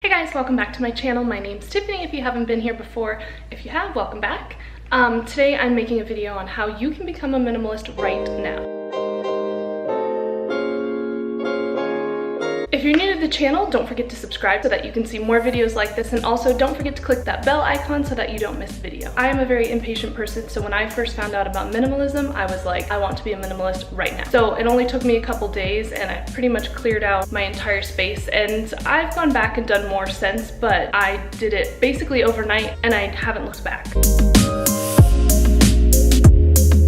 Hey guys, welcome back to my channel. My name's Tiffany if you haven't been here before. If you have, welcome back. Today I'm making a video on how you can become a minimalist right now. If you're new to the channel, don't forget to subscribe so that you can see more videos like this, and also don't forget to click that bell icon so that you don't miss a video. I am a very impatient person, so when I first found out about minimalism, I was like, I want to be a minimalist right now. So it only took me a couple days and I pretty much cleared out my entire space, and I've gone back and done more since, but I did it basically overnight and I haven't looked back.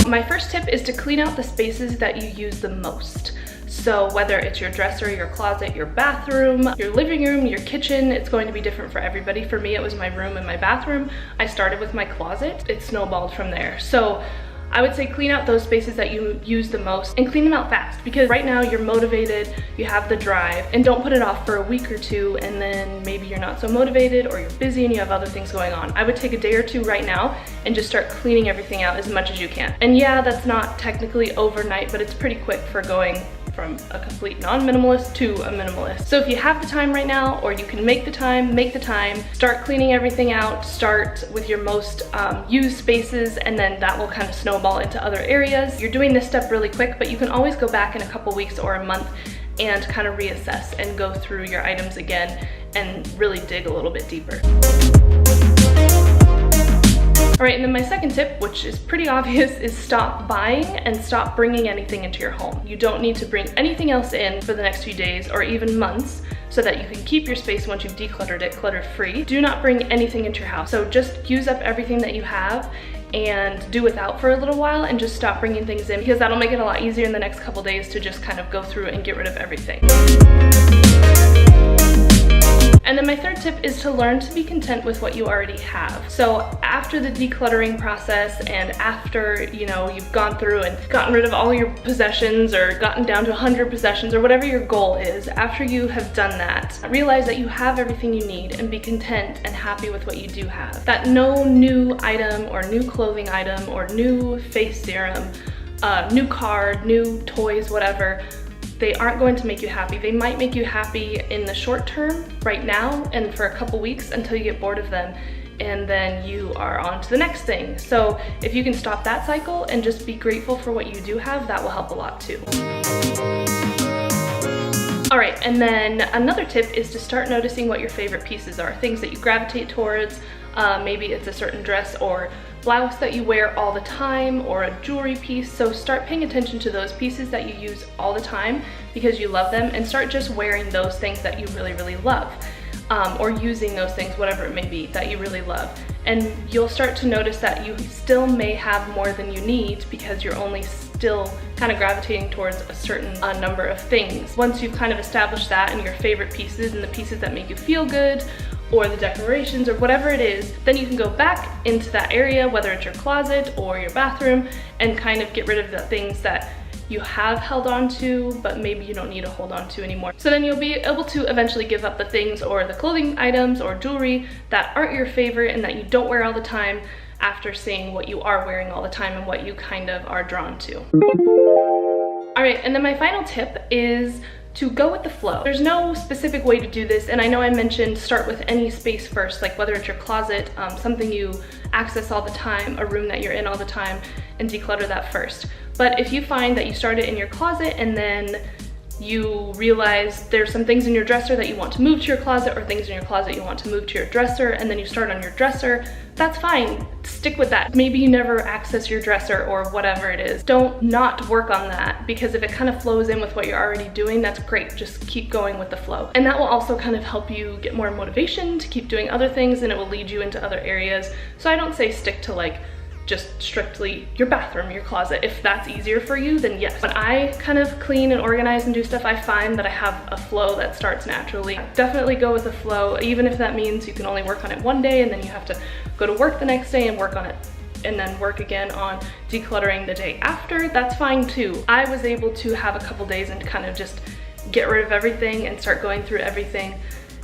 My first tip is to clean out the spaces that you use the most. So whether it's your dresser, your closet, your bathroom, your living room, your kitchen, it's going to be different for everybody. For me, it was my room and my bathroom. I started with my closet. It snowballed from there. So I would say clean out those spaces that you use the most and clean them out fast, because right now you're motivated, you have the drive, and don't put it off for a week or two and then maybe you're not so motivated or you're busy and you have other things going on. I would take a day or two right now and just start cleaning everything out as much as you can. And yeah, that's not technically overnight, but it's pretty quick for going from a complete non-minimalist to a minimalist. So if you have the time right now, or you can make the time, start cleaning everything out. Start with your most used spaces, and then that will kind of snowball into other areas. You're doing this step really quick, but you can always go back in a couple weeks or a month and kind of reassess and go through your items again and really dig a little bit deeper. All right, and then my second tip, which is pretty obvious, is stop buying and stop bringing anything into your home. You don't need to bring anything else in for the next few days or even months so that you can keep your space once you've decluttered it clutter-free. Do not bring anything into your house. So just use up everything that you have and do without for a little while and just stop bringing things in, because that'll make it a lot easier in the next couple days to just kind of go through and get rid of everything. And then my third tip is to learn to be content with what you already have. So after the decluttering process and after, you've gone through and gotten rid of all your possessions or gotten down to 100 possessions or whatever your goal is, after you have done that, realize that you have everything you need and be content and happy with what you do have. That no new item or new clothing item or new face serum, new car, new toys, whatever, they aren't going to make you happy. They might make you happy in the short term, right now, and for a couple weeks until you get bored of them, and then you are on to the next thing. So if you can stop that cycle and just be grateful for what you do have, that will help a lot too. All right, and then another tip is to start noticing what your favorite pieces are, things that you gravitate towards. Maybe it's a certain dress or blouse that you wear all the time, or a jewelry piece. So start paying attention to those pieces that you use all the time because you love them, and start just wearing those things that you really, really love, or using those things, whatever it may be, that you really love. And you'll start to notice that you still may have more than you need because you're only still kind of gravitating towards a certain number of things. Once you've kind of established that and your favorite pieces and the pieces that make you feel good, or the decorations or whatever it is, then you can go back into that area, whether it's your closet or your bathroom, and kind of get rid of the things that you have held on to, but maybe you don't need to hold on to anymore. So then you'll be able to eventually give up the things or the clothing items or jewelry that aren't your favorite and that you don't wear all the time, after seeing what you are wearing all the time and what you kind of are drawn to. All right, and then my final tip is to go with the flow. There's no specific way to do this, and I know I mentioned start with any space first, like whether it's your closet, something you access all the time, a room that you're in all the time, and declutter that first. But if you find that you started in your closet and then you realize there's some things in your dresser that you want to move to your closet, or things in your closet you want to move to your dresser, and then you start on your dresser, that's fine. Stick with that. Maybe you never access your dresser or whatever it is. Don't not work on that, because if it kind of flows in with what you're already doing, that's great. Just keep going with the flow. And that will also kind of help you get more motivation to keep doing other things, and it will lead you into other areas. So I don't say stick to like just strictly your bathroom, your closet. If that's easier for you, then yes. When I kind of clean and organize and do stuff, I find that I have a flow that starts naturally. Definitely go with the flow, even if that means you can only work on it one day and then you have to go to work the next day and work on it, and then work again on decluttering the day after. That's fine too. I was able to have a couple days and kind of just get rid of everything and start going through everything.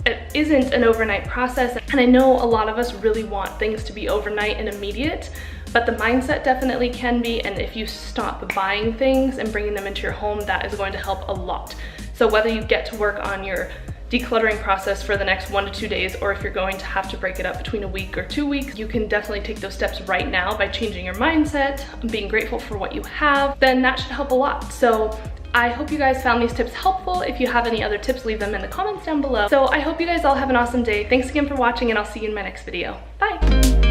It isn't an overnight process, and I know a lot of us really want things to be overnight and immediate, but the mindset definitely can be, and if you stop buying things and bringing them into your home, that is going to help a lot. So whether you get to work on your decluttering process for the next 1 to 2 days, or if you're going to have to break it up between a week or 2 weeks, you can definitely take those steps right now by changing your mindset, being grateful for what you have, then that should help a lot. So I hope you guys found these tips helpful. If you have any other tips, leave them in the comments down below. So I hope you guys all have an awesome day. Thanks again for watching, and I'll see you in my next video. Bye.